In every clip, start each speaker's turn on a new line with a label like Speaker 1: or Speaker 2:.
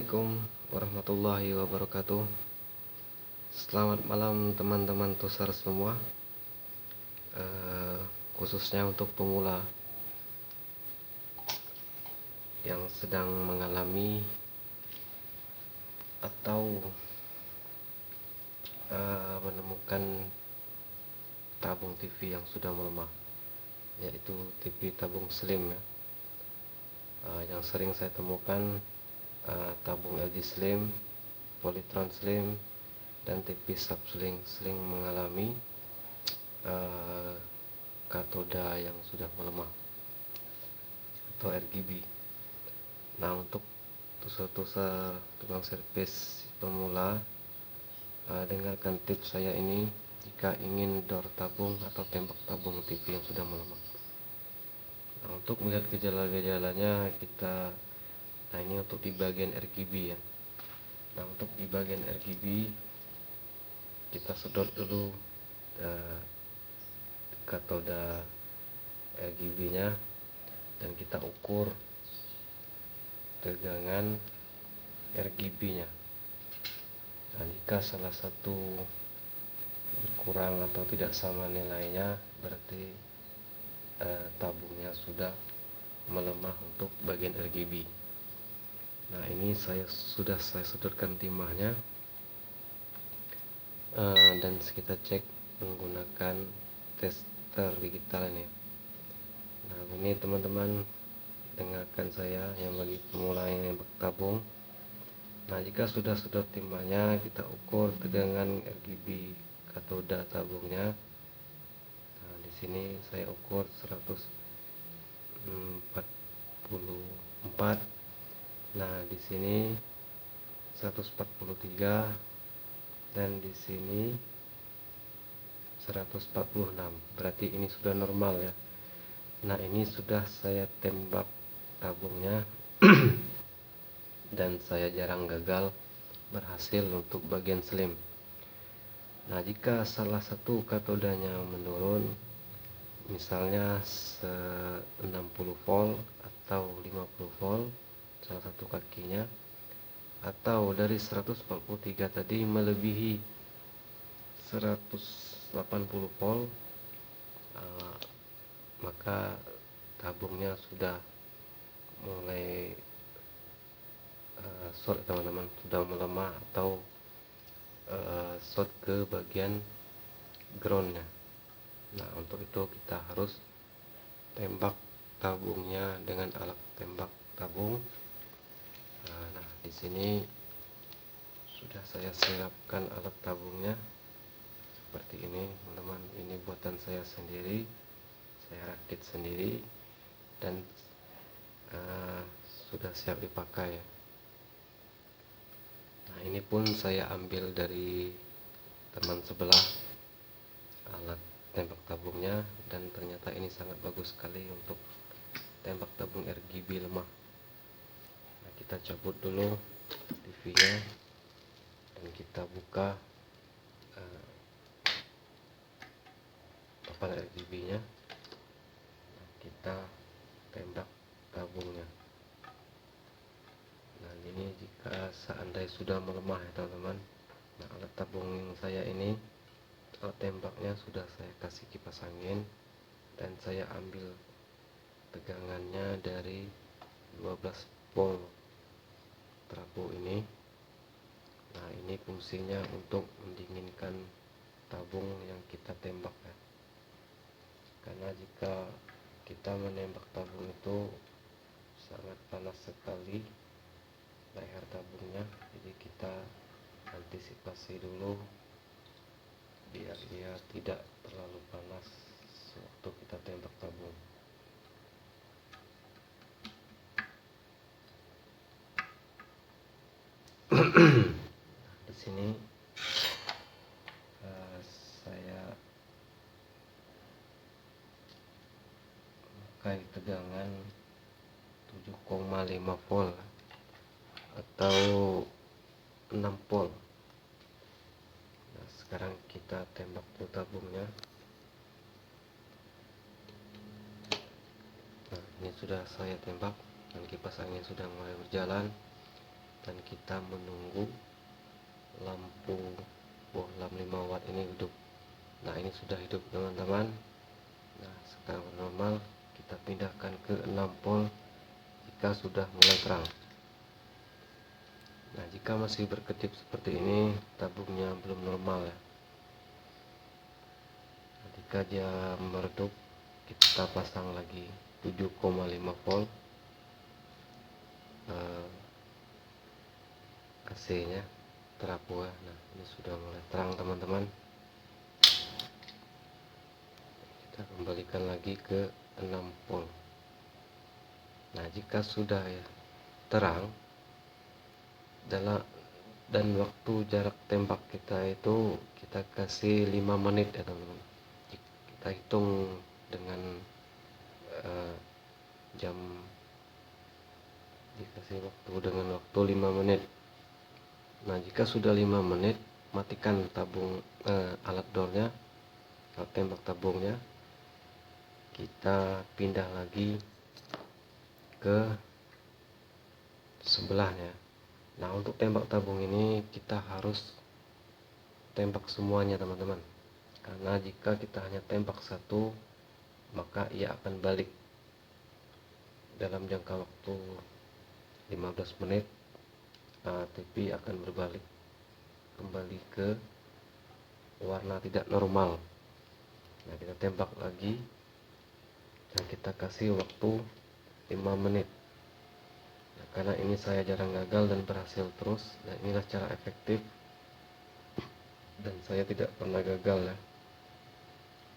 Speaker 1: Assalamualaikum warahmatullahi wabarakatuh. Selamat malam teman-teman tusar semua, khususnya untuk pemula yang sedang mengalami atau menemukan tabung TV yang sudah melemah, yaitu TV tabung slim ya. Yang sering saya temukan tabung LG Slim, Polytron Slim, dan TV sub sering mengalami katoda yang sudah melemah atau RGB. Nah, untuk tusar-tusar tukang servis pemula, dengarkan tips saya ini jika ingin dor tabung atau tembak tabung TV yang sudah melemah. Nah, untuk melihat gejala-gejalanya nah ini untuk di bagian RGB ya. Nah, untuk di bagian RGB kita sedot dulu katoda RGB nya dan kita ukur tegangan RGB nya. Nah, jika salah satu berkurang atau tidak sama nilainya, berarti tabungnya sudah melemah untuk bagian RGB. Nah, ini sudah saya sedotkan timahnya, dan kita cek menggunakan tester digital ini. Nah, ini teman-teman, dengarkan saya yang bagi pemula yang nembak tabung. Nah, jika sudah sedot timahnya, kita ukur tegangan RGB katoda tabungnya. Nah, di sini saya ukur 144. Nah, di sini 143 dan di sini 146. Berarti ini sudah normal ya. Nah, ini sudah saya tembak tabungnya dan saya jarang gagal, berhasil untuk bagian slim. Nah, jika salah satu katodanya menurun, misalnya 60 volt atau 50 volt salah satu kakinya, atau dari 143 tadi melebihi 180 volt, maka tabungnya sudah mulai short teman-teman, sudah melemah atau short ke bagian groundnya. Nah, untuk itu kita harus tembak tabungnya dengan alat tembak tabung. Nah, di sini sudah saya siapkan alat tabungnya seperti ini, teman-teman. Ini buatan saya sendiri, saya rakit sendiri dan sudah siap dipakai. Nah, ini pun saya ambil dari teman sebelah alat tembak tabungnya, dan ternyata ini sangat bagus sekali untuk tembak tabung RGB lemah. Nah, kita cabut dulu TV nya dan kita buka papan RGB nya. Nah, kita tembak tabungnya. Nah, ini jika seandainya sudah melemah ya teman-teman. Nah, alat tabung saya ini, alat tembaknya sudah saya kasih kipas angin dan saya ambil tegangannya dari 12 volt trafo ini. Nah, ini fungsinya untuk mendinginkan tabung yang kita tembak ya. Karena jika kita menembak tabung itu sangat panas sekali leher tabungnya, jadi kita antisipasi dulu biar dia tidak terlalu panas waktu kita tembak tabung. Di sini saya pakai tegangan 7,5 volt atau 6 volt. Nah, sekarang kita tembak dulu tabungnya. Nah, ini sudah saya tembak dan kipas angin sudah mulai berjalan. dan kita menunggu lampu bohlam 5 watt ini hidup. Nah, ini sudah hidup teman-teman. Nah, sekarang normal, kita pindahkan ke 6 volt jika sudah mulai terang. Nah, jika masih berkedip seperti ini, tabungnya belum normal ya. Nah, jika dia meredup, kita pasang lagi 7,5 volt AC nya terapua. Nah, ini sudah mulai terang teman-teman. Kita kembalikan lagi ke 6 volt. Nah, jika sudah ya terang dan waktu jarak tembak kita itu kita kasih 5 menit ya teman-teman. Kita hitung dengan jam, dikasih waktu dengan waktu 5 menit. Nah, jika sudah 5 menit, matikan tabung alat dornya, alat tembak tabungnya. Kita pindah lagi ke sebelahnya. Nah, untuk tembak tabung ini kita harus tembak semuanya teman-teman, karena jika kita hanya tembak satu, maka ia akan balik dalam jangka waktu 15 menit. TV akan berbalik kembali ke warna tidak normal. Nah, kita tembak lagi dan kita kasih waktu 5 menit. Nah, karena ini saya jarang gagal dan berhasil terus. Nah, inilah cara efektif dan saya tidak pernah gagal ya,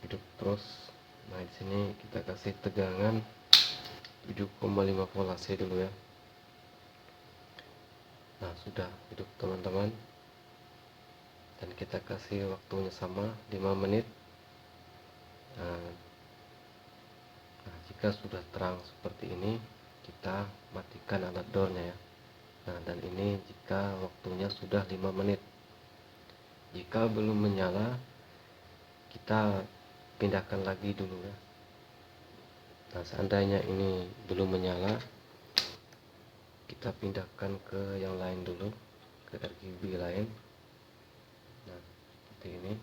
Speaker 1: hidup terus. Nah, di sini kita kasih tegangan 7,5 volt AC dulu ya. Nah, sudah hidup teman-teman, dan kita kasih waktunya sama 5 menit. Nah, jika sudah terang seperti ini, kita matikan alat dornya ya. Nah, dan ini jika waktunya sudah 5 menit. Jika belum menyala, kita pindahkan lagi dulu ya. Nah, seandainya ini belum menyala, kita pindahkan ke yang lain dulu, ke RGB lain. Nah, seperti ini.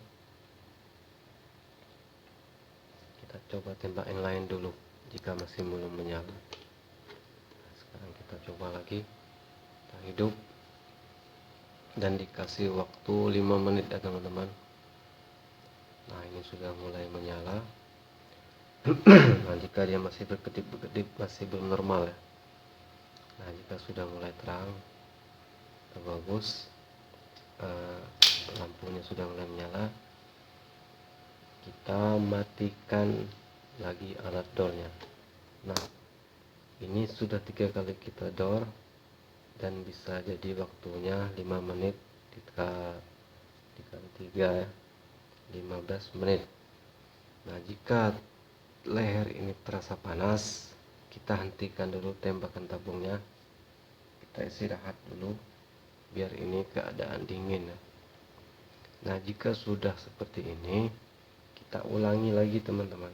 Speaker 1: Kita coba tembak yang lain dulu jika masih belum menyala. Nah, sekarang kita coba lagi, kita hidup dan dikasih waktu 5 menit ya teman-teman. Nah, ini sudah mulai menyala. Nah, jika dia masih berkedip-kedip, masih belum normal ya. Nah, jika sudah mulai terang, bagus, lampunya sudah mulai menyala, kita matikan lagi alat dornya. Nah, ini sudah 3 kali kita dor dan bisa jadi waktunya 5 menit dikali 3 ya, 15 menit. Nah, jika leher ini terasa panas, kita hentikan dulu tembakan tabungnya, kita istirahat dulu biar ini keadaan dingin ya. Nah, jika sudah seperti ini, kita ulangi lagi teman-teman.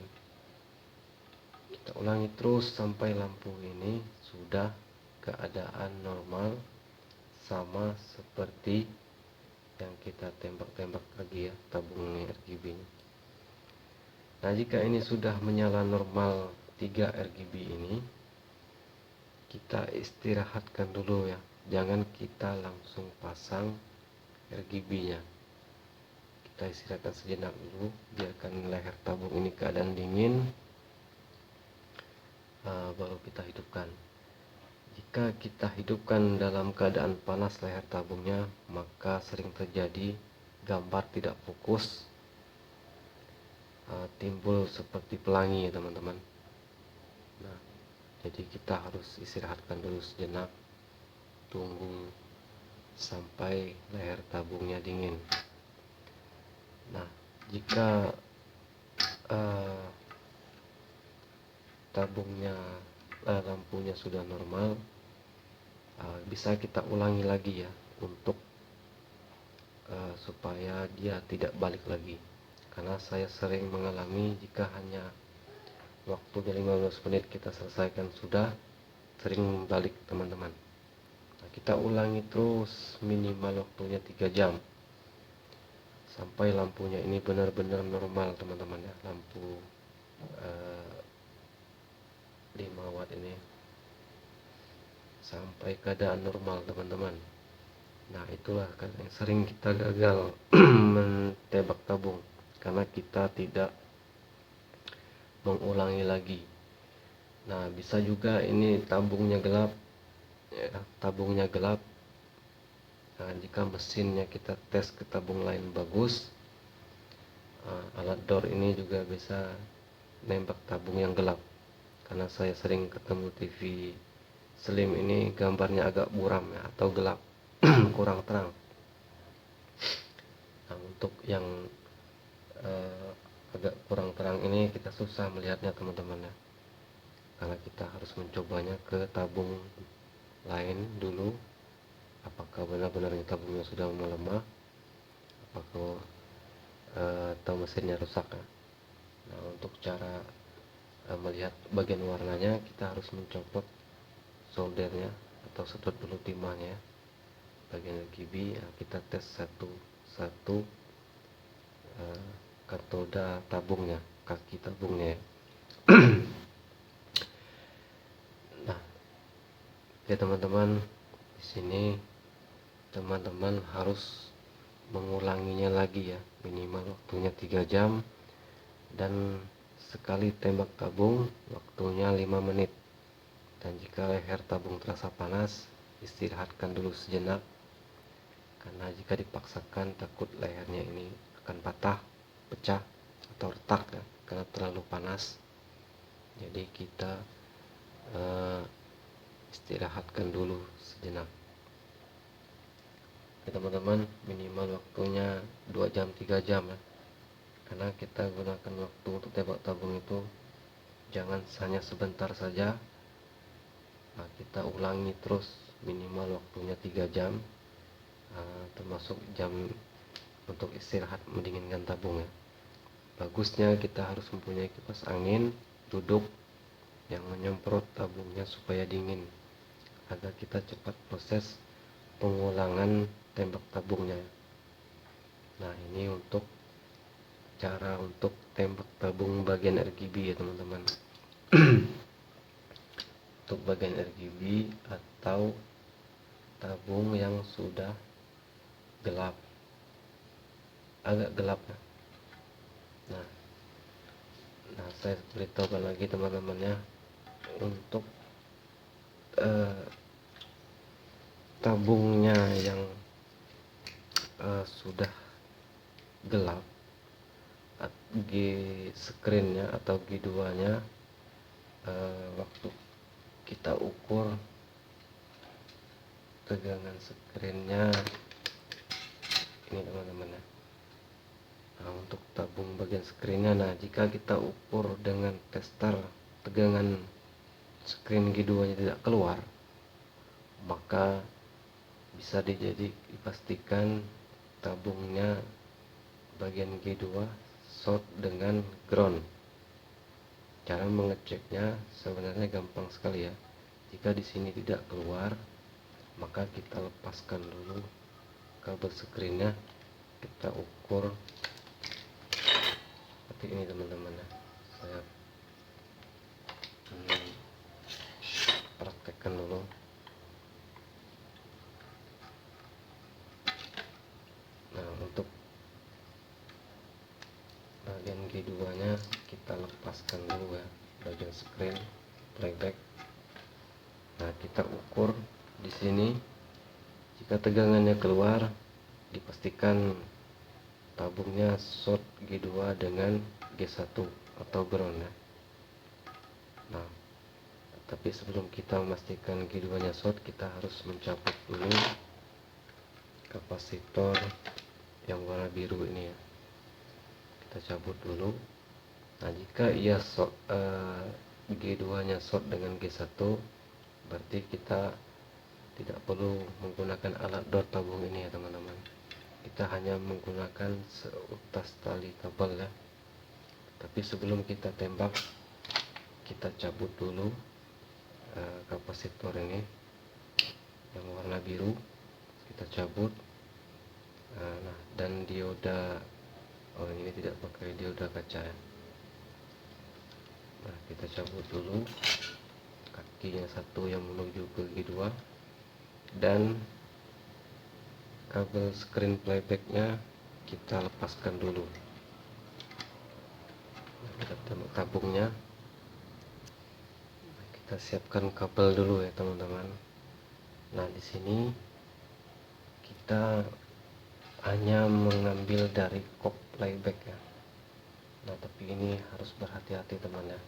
Speaker 1: Kita ulangi terus sampai lampu ini sudah keadaan normal, sama seperti yang kita tembak-tembak lagi ya, tabung RGB ini. Nah, jika ini sudah menyala normal 3 RGB ini, kita istirahatkan dulu ya. Jangan kita langsung pasang RGB nya. Kita istirahatkan sejenak dulu, biarkan leher tabung ini keadaan dingin, baru kita hidupkan. Jika kita hidupkan dalam keadaan panas leher tabungnya, maka sering terjadi gambar tidak fokus, timbul seperti pelangi ya teman-teman. Nah, jadi kita harus istirahatkan dulu sejenak, tunggu sampai leher tabungnya dingin. Nah, jika lampunya sudah normal, bisa kita ulangi lagi ya, untuk supaya dia tidak balik lagi. Karena saya sering mengalami jika hanya waktu 15 menit kita selesaikan sudah, sering balik teman-teman. Nah, kita ulangi terus minimal waktunya 3 jam sampai lampunya ini benar-benar normal teman-teman ya. Lampu 5 watt ini sampai keadaan normal teman-teman. Nah, itulah kan yang sering kita gagal mentembak tabung karena kita tidak mengulangi lagi. Nah, bisa juga ini tabungnya gelap ya, tabungnya gelap. Nah, jika mesinnya kita tes ke tabung lain bagus, alat door ini juga bisa nembak tabung yang gelap. Karena saya sering ketemu TV slim ini gambarnya agak buram ya, atau gelap kurang terang. Nah, untuk yang agak kurang terang ini kita susah melihatnya teman-teman ya, karena kita harus mencobanya ke tabung lain dulu, apakah benar-benar tabungnya sudah melemah, apakah atau mesinnya rusak ya. Nah, untuk cara melihat bagian warnanya, kita harus mencopot soldernya atau sedot dulu timahnya bagian RGB. Nah, kita tes satu-satu katoda tabungnya, kaki tabungnya ya. Nah, oke teman-teman, di sini teman-teman harus mengulanginya lagi ya, minimal waktunya 3 jam, dan sekali tembak tabung waktunya 5 menit. Dan jika leher tabung terasa panas, istirahatkan dulu sejenak, karena jika dipaksakan takut lehernya ini akan patah, pecah, atau retak ya, karena terlalu panas. Jadi kita istirahatkan dulu sejenak. Oke teman-teman, minimal waktunya 2 jam 3 jam ya, karena kita gunakan waktu untuk tembak tabung itu jangan hanya sebentar saja. Nah, kita ulangi terus minimal waktunya 3 jam, termasuk jam untuk istirahat mendinginkan tabung ya. Bagusnya kita harus mempunyai kipas angin duduk yang menyemprot tabungnya supaya dingin, agar kita cepat proses pengulangan tembak tabungnya. Nah, ini untuk cara untuk tembak tabung bagian RGB ya teman-teman. Untuk bagian RGB atau tabung yang sudah gelap, agak gelap ya. Nah, saya beritahukan lagi teman-temannya, untuk tabungnya yang sudah gelap, G screen-nya atau G2 nya, waktu kita ukur tegangan screen-nya ini teman-teman ya. Nah, untuk tabung bagian screen-nya, nah jika kita ukur dengan tester tegangan screen G2 nya tidak keluar, maka bisa dipastikan tabungnya bagian G2 short dengan ground. Cara mengeceknya sebenarnya gampang sekali ya. Jika di sini tidak keluar, maka kita lepaskan dulu kabel screen-nya, kita ukur seperti ini teman-teman ya. Saya praktekkan dulu. Nah, untuk bagian G2 nya kita lepaskan dulu ya, bagian screen playback. Nah, kita ukur di sini. Jika tegangannya keluar, dipastikan tabungnya short G2 dengan G1 atau ground ya. Nah, tapi sebelum kita memastikan G2 nya short, kita harus mencabut dulu kapasitor yang warna biru ini ya. Kita cabut dulu. Nah, jika ia G2 nya short dengan G1, berarti kita tidak perlu menggunakan alat door tabung ini ya teman-teman. Kita hanya menggunakan seutas tali kabel ya. Tapi sebelum kita tembak, kita cabut dulu kapasitor ini. yang warna biru kita cabut. Nah, dan dioda, oh ini tidak pakai dioda kaca ya. Nah, kita cabut dulu kakinya satu yang menuju ke G2, dan kabel screen playbacknya kita lepaskan dulu. Nah, kita tembak tabungnya, kita siapkan kabel dulu ya teman-teman. Nah, di sini kita hanya mengambil dari kop playback ya. Nah, tapi ini harus berhati-hati teman ya,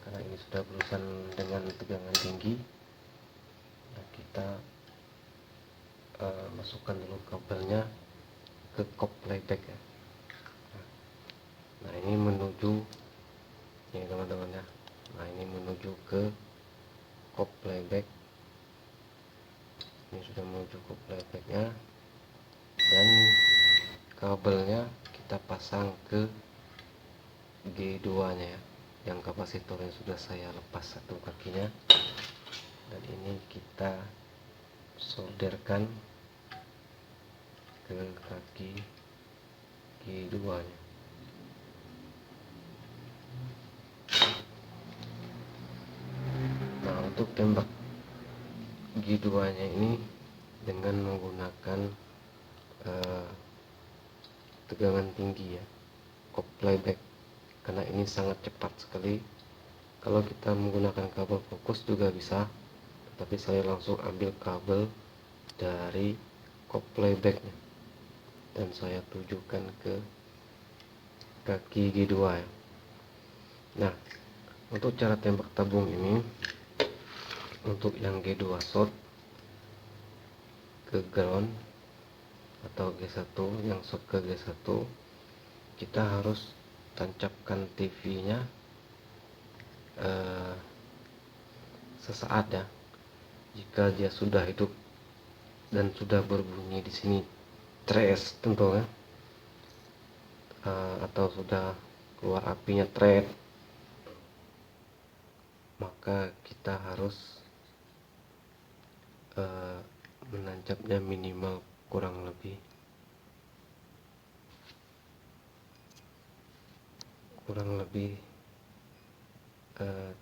Speaker 1: karena ini sudah berurusan dengan tegangan tinggi. Nah, kita masukkan dulu kabelnya ke kop playback ya. Nah, ini menuju ini teman-teman ya. Nah, ini menuju ke kop playback. Ini sudah menuju kop playbacknya, dan kabelnya kita pasang ke G2 nya ya, yang kapasitornya sudah saya lepas satu kakinya, dan ini kita solderkan ke kaki G2 nya. Nah, untuk tembak G2 nya ini dengan menggunakan tegangan tinggi ya, kop playback, karena ini sangat cepat sekali. Kalau kita menggunakan kabel fokus juga bisa, tapi saya langsung ambil kabel dari kop playbacknya dan saya tujukan ke kaki G2 ya. Nah, untuk cara tembak tabung ini, untuk yang G2 short ke ground atau G1, yang short ke G1, kita harus tancapkan TV nya sesaat ya. Jika dia sudah hidup dan sudah berbunyi di sini trace tentu ya, atau sudah keluar apinya thread, maka kita harus menancapnya minimal kurang lebih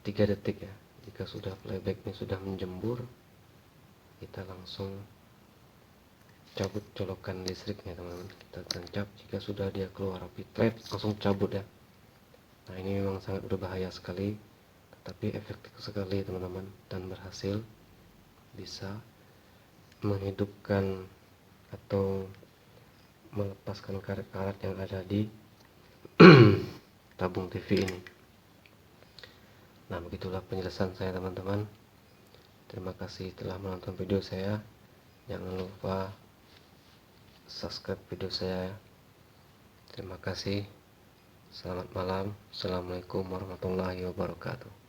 Speaker 1: 3 detik ya. Jika sudah playbacknya sudah menjembur, kita langsung cabut colokan listriknya teman-teman. Kita tancap, jika sudah dia keluar api thread langsung cabut ya. Nah, ini memang sangat berbahaya sekali, tetapi efektif sekali teman-teman, dan berhasil bisa menghidupkan atau melepaskan karet-karet yang ada di tabung TV ini. Nah, begitulah penjelasan saya teman-teman. Terima kasih telah menonton video saya. Jangan lupa subscribe video saya. Terima kasih. Selamat malam. Assalamualaikum warahmatullahi wabarakatuh.